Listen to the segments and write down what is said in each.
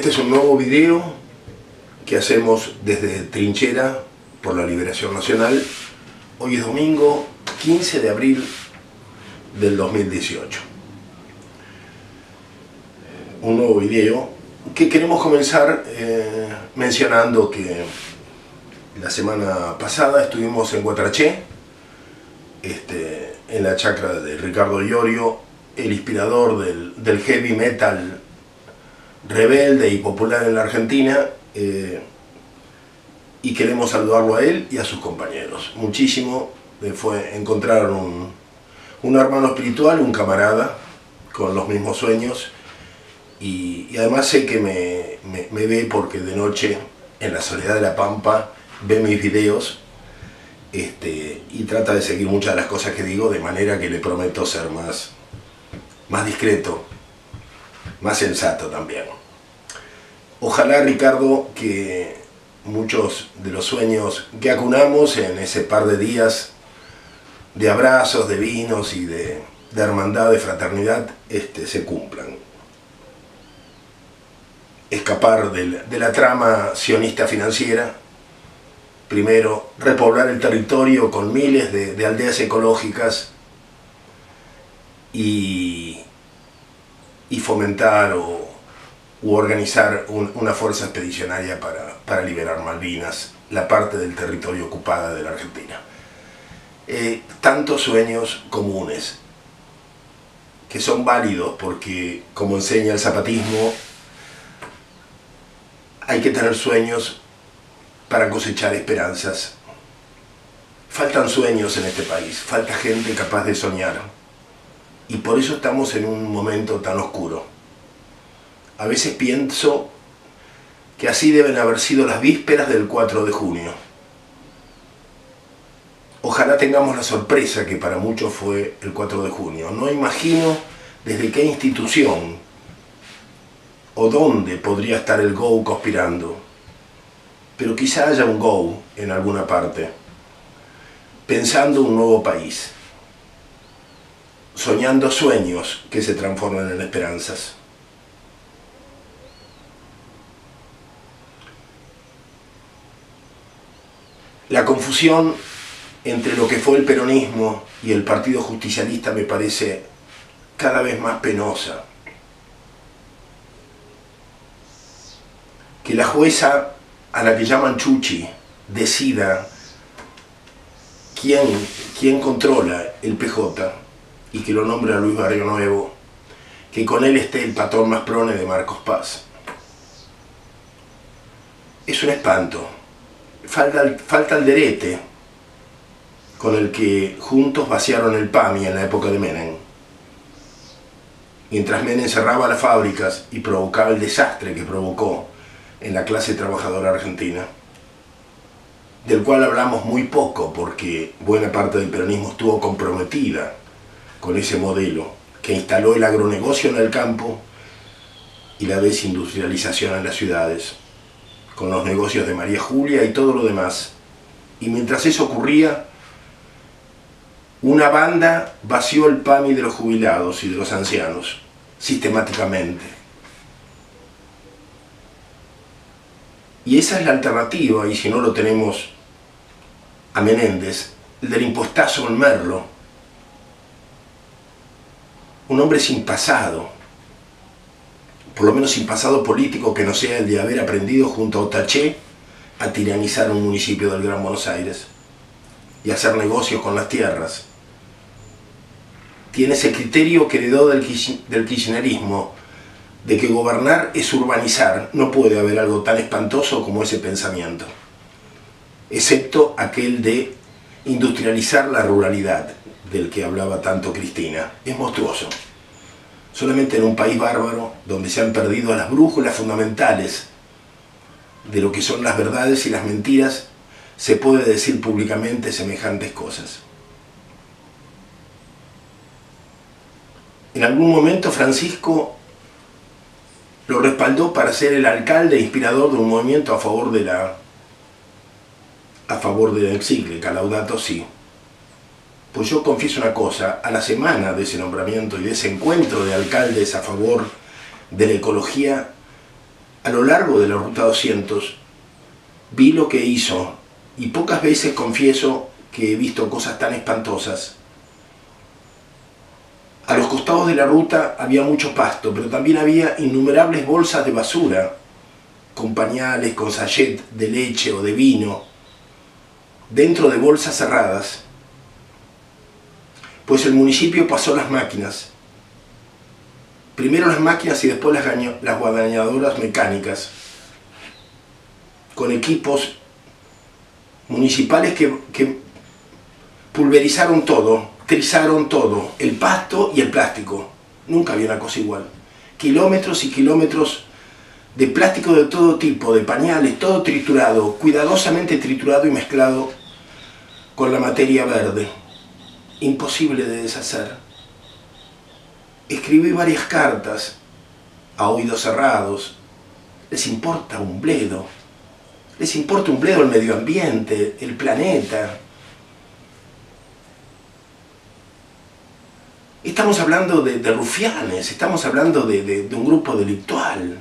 Este es un nuevo video que hacemos desde Trinchera por la Liberación Nacional. Hoy es domingo 15 de abril del 2018. Un nuevo video que queremos comenzar mencionando que la semana pasada estuvimos en Guatraché, en la chacra de Ricardo Iorio, el inspirador del heavy metal rebelde y popular en la Argentina, y queremos saludarlo a él y a sus compañeros. Muchísimo fue encontrar un hermano espiritual, un camarada con los mismos sueños, y además sé que me ve porque de noche en la soledad de la Pampa ve mis videos y trata de seguir muchas de las cosas que digo, de manera que le prometo ser más discreto, más sensato también. Ojalá, Ricardo, que muchos de los sueños que acunamos en ese par de días de abrazos, de vinos y de hermandad, de fraternidad, se cumplan. Escapar de la trama sionista financiera. Primero, repoblar el territorio con miles de aldeas ecológicas y fomentar u organizar una fuerza expedicionaria para liberar Malvinas, la parte del territorio ocupada de la Argentina. Tantos sueños comunes que son válidos porque, como enseña el zapatismo, hay que tener sueños para cosechar esperanzas. Faltan sueños en este país, falta gente capaz de soñar, y por eso estamos en un momento tan oscuro. A veces pienso que así deben haber sido las vísperas del 4 de junio. Ojalá tengamos la sorpresa que para muchos fue el 4 de junio. No imagino desde qué institución o dónde podría estar el GO conspirando, pero quizá haya un GO en alguna parte, pensando un nuevo país, soñando sueños que se transforman en esperanzas. La confusión entre lo que fue el peronismo y el Partido Justicialista me parece cada vez más penosa. Que la jueza a la que llaman Chuchi decida quién controla el PJ y que lo nombre a Luis Barrio Nuevo, que con él esté el patrón más prone de Marcos Paz. Es un espanto. Falta el derete con el que juntos vaciaron el PAMI en la época de Menem. Mientras Menem cerraba las fábricas y provocaba el desastre que provocó en la clase trabajadora argentina, del cual hablamos muy poco porque buena parte del peronismo estuvo comprometida con ese modelo que instaló el agronegocio en el campo y la desindustrialización en las ciudades, con los negocios de María Julia y todo lo demás. Y mientras eso ocurría, una banda vació el PAMI de los jubilados y de los ancianos, sistemáticamente. Y esa es la alternativa, y si no lo tenemos a Menéndez, el del impostazo en Merlo. Un hombre sin pasado, por lo menos sin pasado político que no sea el de haber aprendido junto a Otaché a tiranizar un municipio del Gran Buenos Aires y hacer negocios con las tierras. Tiene ese criterio que heredó del kirchnerismo, de que gobernar es urbanizar. No puede haber algo tan espantoso como ese pensamiento, excepto aquel de industrializar la ruralidad, del que hablaba tanto Cristina. Es monstruoso. Solamente en un país bárbaro, donde se han perdido las brújulas fundamentales de lo que son las verdades y las mentiras, se puede decir públicamente semejantes cosas. En algún momento Francisco lo respaldó para ser el alcalde inspirador de un movimiento a favor de la encíclica Laudato Si. Pues yo confieso una cosa, a la semana de ese nombramiento y de ese encuentro de alcaldes a favor de la ecología, a lo largo de la Ruta 200 vi lo que hizo, y pocas veces confieso que he visto cosas tan espantosas. A los costados de la ruta había mucho pasto, pero también había innumerables bolsas de basura, con pañales, con sachet de leche o de vino, dentro de bolsas cerradas. Pues el municipio pasó las máquinas. Primero las máquinas y después las guadañadoras mecánicas, con equipos municipales que pulverizaron todo, trizaron todo, el pasto y el plástico. Nunca había una cosa igual. Kilómetros y kilómetros de plástico de todo tipo, de pañales, todo triturado, cuidadosamente triturado y mezclado con la materia verde. Imposible de deshacer. Escribí varias cartas a oídos cerrados. Les importa un bledo. Les importa un bledo el medio ambiente, el planeta. Estamos hablando de rufianes, estamos hablando de un grupo delictual.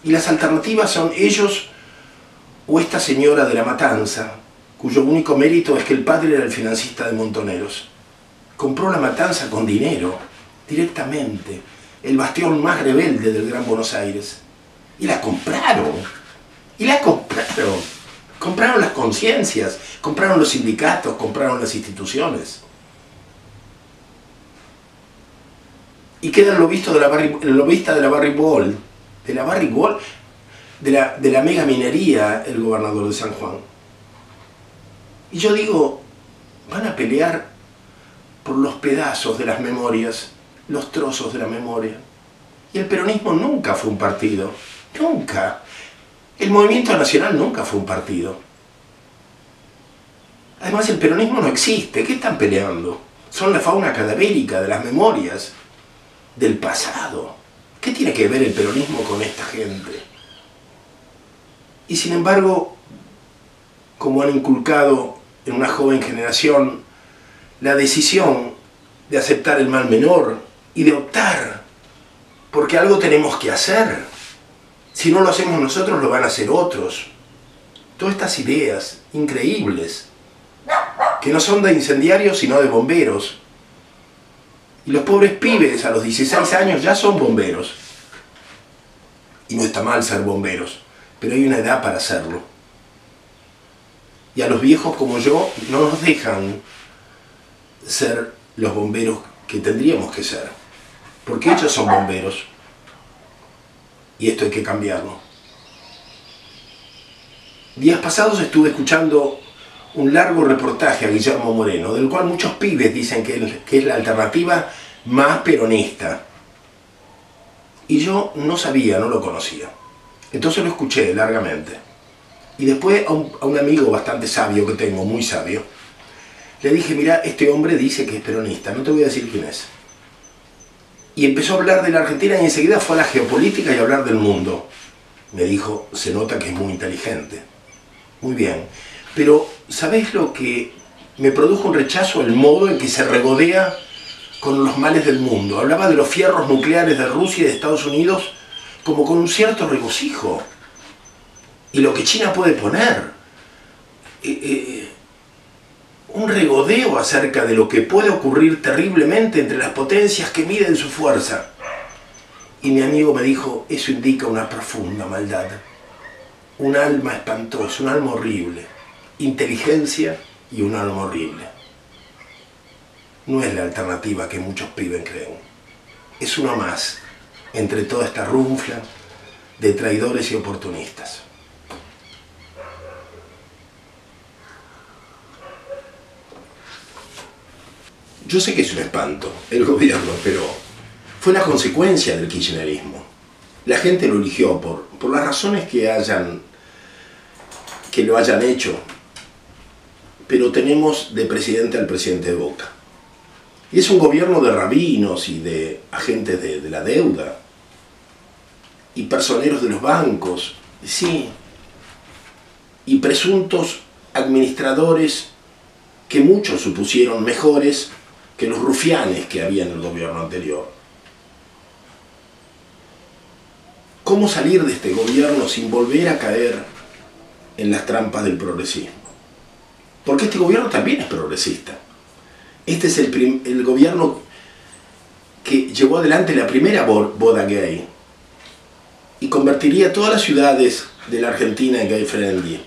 Y las alternativas son ellos o esta señora de la Matanza, cuyo único mérito es que el padre era el financista de Montoneros. Compró la Matanza con dinero, directamente, el bastión más rebelde del Gran Buenos Aires. Y la compraron, y la compraron. Compraron las conciencias, compraron los sindicatos, compraron las instituciones. Y queda el lobista de la Barrick-Gold, de la mega minería, el gobernador de San Juan. Y yo digo, van a pelear por los pedazos de las memorias, los trozos de la memoria. Y el peronismo nunca fue un partido, nunca. El movimiento nacional nunca fue un partido. Además, el peronismo no existe. ¿Qué están peleando? Son la fauna cadavérica de las memorias del pasado. ¿Qué tiene que ver el peronismo con esta gente? Y sin embargo, como han inculcado en una joven generación la decisión de aceptar el mal menor y de optar, porque algo tenemos que hacer. Si no lo hacemos nosotros, lo van a hacer otros. Todas estas ideas increíbles, que no son de incendiarios, sino de bomberos. Y los pobres pibes a los 16 años ya son bomberos. Y no está mal ser bomberos, pero hay una edad para hacerlo. Y a los viejos como yo no nos dejan ser los bomberos que tendríamos que ser, porque ellos son bomberos. Y esto hay que cambiarlo. Días pasados estuve escuchando un largo reportaje a Guillermo Moreno, del cual muchos pibes dicen que es la alternativa más peronista. Y yo no sabía, no lo conocía. Entonces lo escuché largamente. Y después a un amigo bastante sabio que tengo, muy sabio, le dije, mira, este hombre dice que es peronista, no te voy a decir quién es. Y empezó a hablar de la Argentina y enseguida fue a la geopolítica y a hablar del mundo. Me dijo, se nota que es muy inteligente. Muy bien. Pero, ¿sabés lo que me produjo un rechazo? El modo en que se regodea con los males del mundo. Hablaba de los fierros nucleares de Rusia y de Estados Unidos como con un cierto regocijo. Y lo que China puede poner. Un regodeo acerca de lo que puede ocurrir terriblemente entre las potencias que miden su fuerza. Y mi amigo me dijo, eso indica una profunda maldad, un alma espantosa, un alma horrible, inteligencia y un alma horrible. No es la alternativa que muchos pibes creen, es uno más entre toda esta runfla de traidores y oportunistas. Yo sé que es un espanto el gobierno, pero fue la consecuencia del kirchnerismo. La gente lo eligió por las razones que lo hayan hecho, pero tenemos de presidente al presidente de Boca. Y es un gobierno de rabinos y de agentes de la deuda y personeros de los bancos, sí, y presuntos administradores que muchos supusieron mejores que los rufianes que había en el gobierno anterior. cómo salir de este gobierno sin volver a caer en las trampas del progresismo. Porque este gobierno también es progresista. Este es el gobierno que llevó adelante la primera boda gay y convertiría todas las ciudades de la Argentina en gay friendly.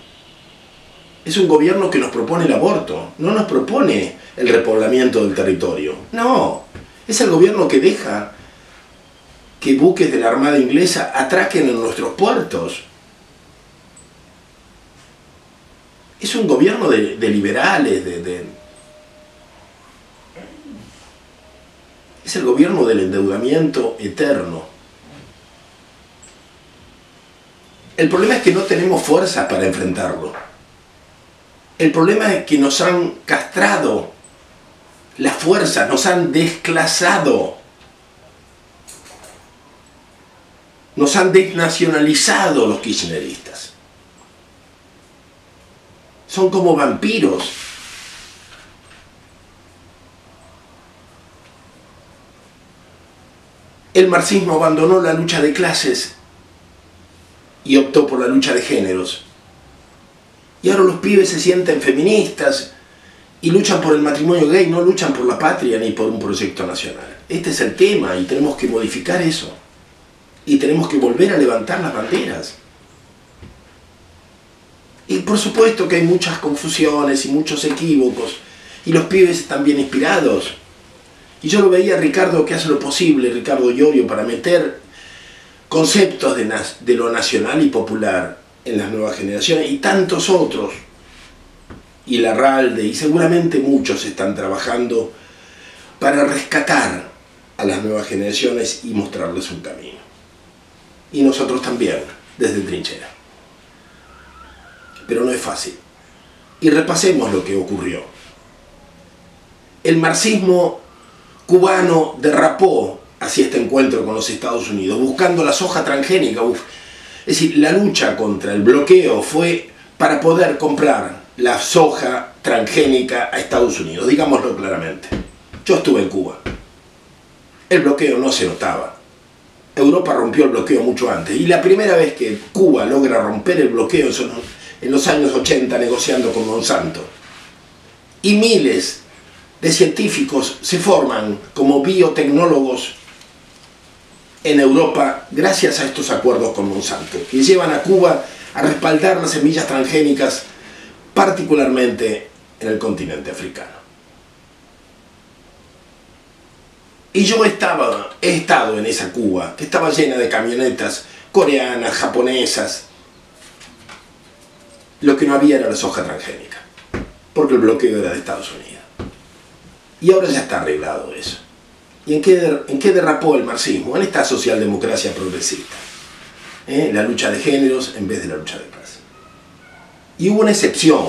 Es un gobierno que nos propone el aborto, no nos propone el repoblamiento del territorio. No, es el gobierno que deja que buques de la Armada Inglesa atraquen en nuestros puertos. Es un gobierno de liberales, es el gobierno del endeudamiento eterno. El problema es que no tenemos fuerzas para enfrentarlo. El problema es que nos han castrado las fuerzas, nos han desclasado, nos han desnacionalizado los kirchneristas. Son como vampiros. El marxismo abandonó la lucha de clases y optó por la lucha de géneros. Y ahora los pibes se sienten feministas y luchan por el matrimonio gay, no luchan por la patria ni por un proyecto nacional. Este es el tema y tenemos que modificar eso. Y tenemos que volver a levantar las banderas. Y por supuesto que hay muchas confusiones y muchos equívocos. Y los pibes están bien inspirados. Y yo lo veía a Ricardo que hace lo posible, Ricardo Iorio, para meter conceptos de lo nacional y popular en las nuevas generaciones. Y tantos otros. Y Larralde, y seguramente muchos están trabajando para rescatar a las nuevas generaciones y mostrarles un camino. Y nosotros también, desde trinchera. Pero no es fácil. Y repasemos lo que ocurrió. El marxismo cubano derrapó hacia este encuentro con los Estados Unidos, buscando la soja transgénica. Es decir, la lucha contra el bloqueo fue para poder comprar la soja transgénica a Estados Unidos, digámoslo claramente. Yo estuve en Cuba. El bloqueo no se notaba. Europa rompió el bloqueo mucho antes. Y la primera vez que Cuba logra romper el bloqueo son en los años 80 negociando con Monsanto. Y miles de científicos se forman como biotecnólogos en Europa gracias a estos acuerdos con Monsanto, que llevan a Cuba a respaldar las semillas transgénicas, particularmente en el continente africano. Y yo he estado en esa Cuba, que estaba llena de camionetas coreanas, japonesas. Lo que no había era la soja transgénica, porque el bloqueo era de Estados Unidos. Y ahora ya está arreglado eso. ¿Y en qué derrapó el marxismo? En esta socialdemocracia progresista. La lucha de géneros en vez de la lucha de clase. Y hubo una excepción,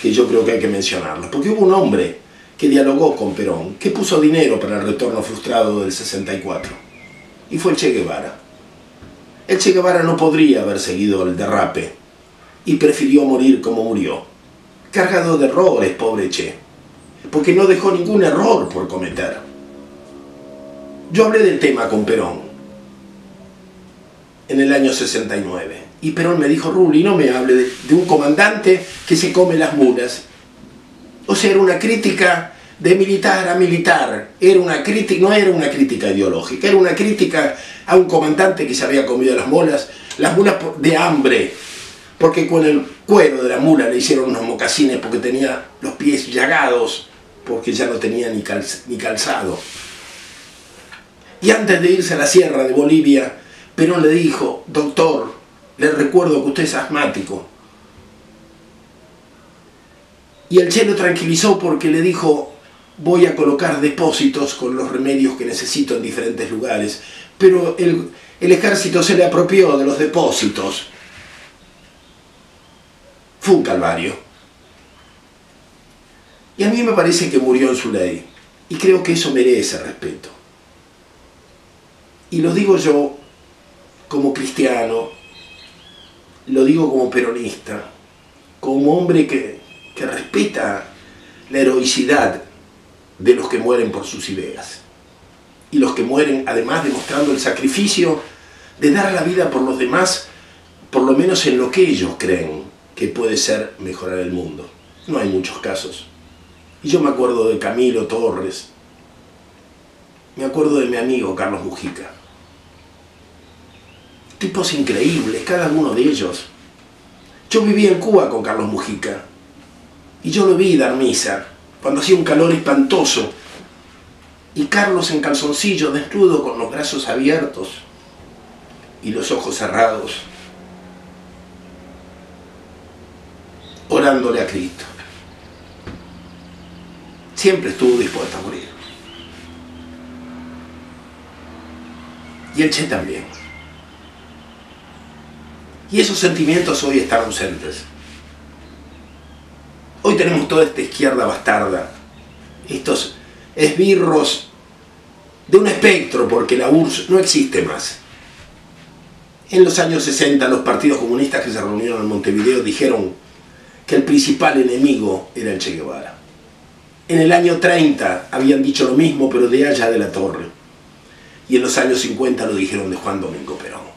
que yo creo que hay que mencionarlo, porque hubo un hombre que dialogó con Perón, que puso dinero para el retorno frustrado del 64, y fue el Che Guevara. El Che Guevara no podría haber seguido el derrape, y prefirió morir como murió, cargado de errores, pobre Che, porque no dejó ningún error por cometer. Yo hablé del tema con Perón en el año 69, y Perón me dijo: Rulli, no me hable de un comandante que se come las mulas. O sea, era una crítica de militar a militar, no era una crítica ideológica, era una crítica a un comandante que se había comido las mulas de hambre, porque con el cuero de la mula le hicieron unos mocasines porque tenía los pies llagados, porque ya no tenía ni calzado. Y antes de irse a la sierra de Bolivia, Perón le dijo: doctor, le recuerdo que usted es asmático. Y el Che lo tranquilizó porque le dijo: voy a colocar depósitos con los remedios que necesito en diferentes lugares. Pero el ejército se le apropió de los depósitos. Fue un calvario. Y a mí me parece que murió en su ley. Y creo que eso merece respeto. Y lo digo yo como cristiano, lo digo como peronista, como hombre que respeta la heroicidad de los que mueren por sus ideas. Y los que mueren además demostrando el sacrificio de dar la vida por los demás, por lo menos en lo que ellos creen que puede ser mejorar el mundo. No hay muchos casos. Y yo me acuerdo de Camilo Torres, me acuerdo de mi amigo Carlos Mujica. Tipos increíbles, cada uno de ellos. Yo viví en Cuba con Carlos Mujica y yo lo vi dar misa cuando hacía un calor espantoso y Carlos en calzoncillo, desnudo, con los brazos abiertos y los ojos cerrados, orándole a Cristo. Siempre estuvo dispuesto a morir. Y el Che también. Y esos sentimientos hoy están ausentes. Hoy tenemos toda esta izquierda bastarda, estos esbirros de un espectro, porque la URSS no existe más. En los años 60 los partidos comunistas que se reunieron en Montevideo dijeron que el principal enemigo era el Che Guevara. En el año 30 habían dicho lo mismo, pero de allá de la Torre. Y en los años 50 lo dijeron de Juan Domingo Perón.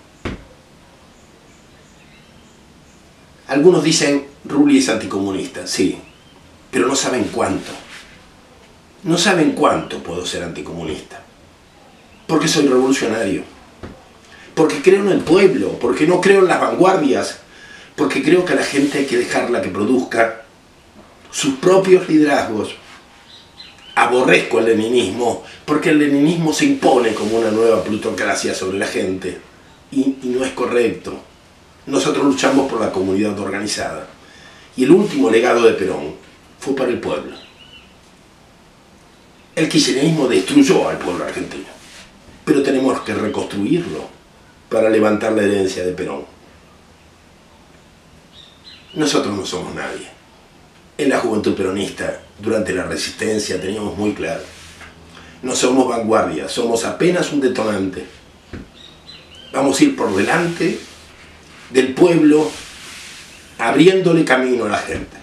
Algunos dicen, Rulli es anticomunista, sí, pero no saben cuánto. No saben cuánto puedo ser anticomunista. Porque soy revolucionario. Porque creo en el pueblo, porque no creo en las vanguardias, porque creo que a la gente hay que dejarla que produzca sus propios liderazgos. Aborrezco el leninismo, porque el leninismo se impone como una nueva plutocracia sobre la gente, y no es correcto. Nosotros luchamos por la comunidad organizada. Y el último legado de Perón fue para el pueblo. El kirchnerismo destruyó al pueblo argentino, pero tenemos que reconstruirlo para levantar la herencia de Perón. Nosotros no somos nadie. En la juventud peronista, durante la resistencia, teníamos muy claro: no somos vanguardia, somos apenas un detonante. Vamos a ir por delante del pueblo, abriéndole camino a la gente.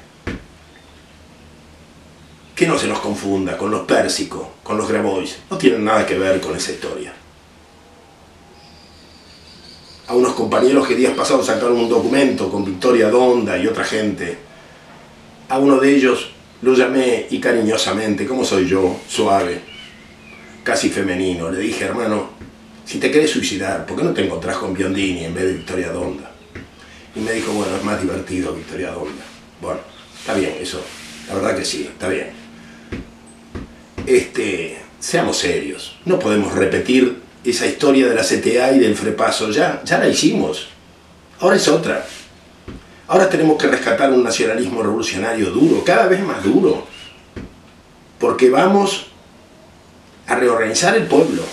Que no se nos confunda con los Pérsicos, con los Grabois. No tienen nada que ver con esa historia. A unos compañeros que días pasados sacaron un documento con Victoria Donda y otra gente, a uno de ellos lo llamé, y cariñosamente, como soy yo, suave, casi femenino, le dije: hermano, si te querés suicidar, ¿por qué no te encontrás con Biondini en vez de Victoria Donda? Y me dijo: bueno, es más divertido Victoria Donda. Bueno, está bien eso, la verdad que sí, está bien. Seamos serios, no podemos repetir esa historia de la CTA y del Frepaso, ya la hicimos, ahora es otra. Ahora tenemos que rescatar un nacionalismo revolucionario duro, cada vez más duro, porque vamos a reorganizar el pueblo,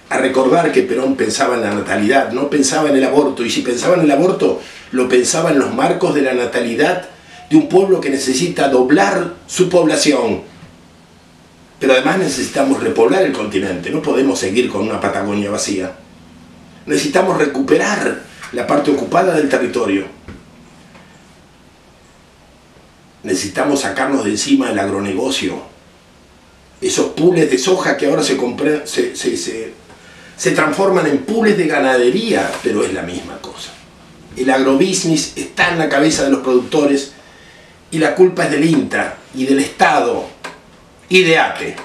a recordar que Perón pensaba en la natalidad, no pensaba en el aborto, y si pensaba en el aborto, lo pensaba en los marcos de la natalidad de un pueblo que necesita doblar su población. Pero además necesitamos repoblar el continente, no podemos seguir con una Patagonia vacía. Necesitamos recuperar la parte ocupada del territorio. Necesitamos sacarnos de encima el agronegocio, esos pools de soja que ahora se transforman en pools de ganadería, pero es la misma cosa. El agrobusiness está en la cabeza de los productores y la culpa es del INTA y del Estado y de ATE.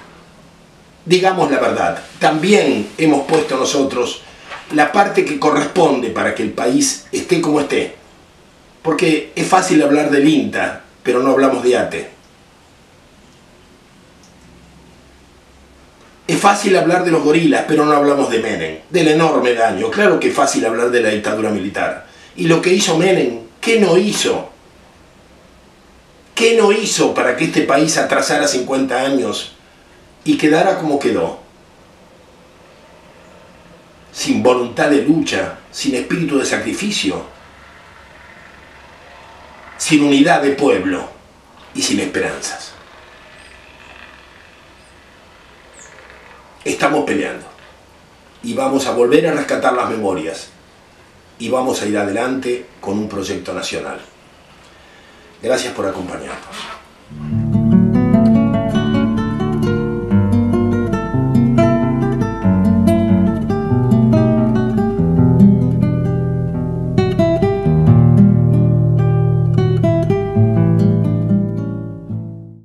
Digamos la verdad, también hemos puesto nosotros la parte que corresponde para que el país esté como esté. Porque es fácil hablar del INTA, pero no hablamos de ATE. Es fácil hablar de los gorilas, pero no hablamos de Menem, del enorme daño. Claro que es fácil hablar de la dictadura militar. Y lo que hizo Menem, ¿qué no hizo? ¿Qué no hizo para que este país atrasara 50 años y quedara como quedó? Sin voluntad de lucha, sin espíritu de sacrificio, sin unidad de pueblo y sin esperanzas. Estamos peleando y vamos a volver a rescatar las memorias y vamos a ir adelante con un proyecto nacional. Gracias por acompañarnos.